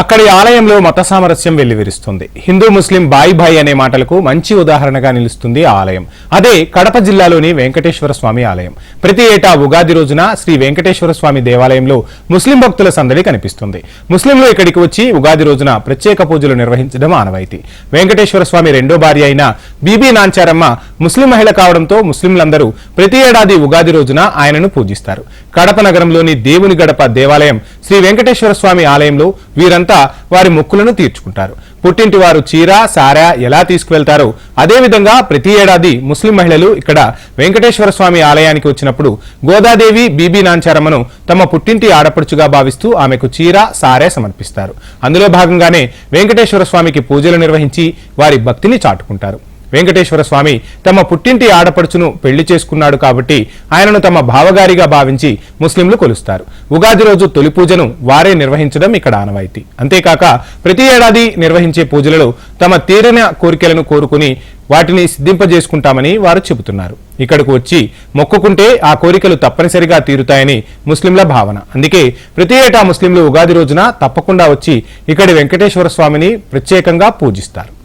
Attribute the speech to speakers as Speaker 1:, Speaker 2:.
Speaker 1: అక్కడి ఆలయంలో మత సామరస్యం వెల్లివిరుస్తుంది. హిందూ ముస్లిం బాయ్ భాయ్ అనే మాటలకు మంచి ఉదాహరణగా నిలుస్తుంది ఆ ఆలయం. అదే కడప జిల్లాలోని వెంకటేశ్వర స్వామి ఆలయం. ప్రతి ఏటా ఉగాది రోజున శ్రీ వెంకటేశ్వర స్వామి దేవాలయంలో ముస్లిం భక్తుల సందడి కనిపిస్తుంది. ముస్లింలు ఇక్కడికి వచ్చి ఉగాది రోజున ప్రత్యేక పూజలు నిర్వహించడం ఆనవాయితీ. వెంకటేశ్వర స్వామి రెండో భార్య అయిన బీబీ నాంచారమ్మ ముస్లిం మహిళ కావడంతో ముస్లింలందరూ ప్రతి ఏడాది ఉగాది రోజున ఆయనను పూజిస్తారు. కడప నగరంలోని దేవుని గడప దేవాలయం శ్రీ వెంకటేశ్వర స్వామి ఆలయంలో వీరంతా వారి మొక్కులను తీర్చుకుంటారు. పుట్టింటి వారు చీర సారా ఎలా తీసుకువెళ్తారో అదేవిధంగా ప్రతి ఏడాది ముస్లిం మహిళలు ఇక్కడ వెంకటేశ్వర స్వామి ఆలయానికి వచ్చినప్పుడు గోదాదేవి బీబీ నాంచారమ్మను తమ పుట్టింటి ఆడపడుచుగా భావిస్తూ ఆమెకు చీర సారే సమర్పిస్తారు. అందులో భాగంగానే వెంకటేశ్వర స్వామికి పూజలు నిర్వహించి వారి భక్తిని చాటుకుంటారు. వెంకటేశ్వర స్వామి తమ పుట్టింటి ఆడపడుచును పెళ్లి చేసుకున్నాడు కాబట్టి ఆయనను తమ భావగారిగా భావించి ముస్లింలు కొలుస్తారు. ఉగాది రోజు తొలి పూజను వారే నిర్వహించడం ఇక్కడ ఆనవాయితీ. అంతేకాక ప్రతి ఏడాది నిర్వహించే పూజలలో తమ తీరిన కోరికలను కోరుకుని వాటిని సిద్ధింపజేసుకుంటామని వారు చెబుతున్నారు. ఇక్కడకు వచ్చి మొక్కుకుంటే ఆ కోరికలు తప్పనిసరిగా తీరుతాయని ముస్లింల భావన. అందుకే ప్రతి ఏటా ముస్లింలు ఉగాది రోజున తప్పకుండా వచ్చి ఇక్కడి వెంకటేశ్వర స్వామిని ప్రత్యేకంగా పూజిస్తారు.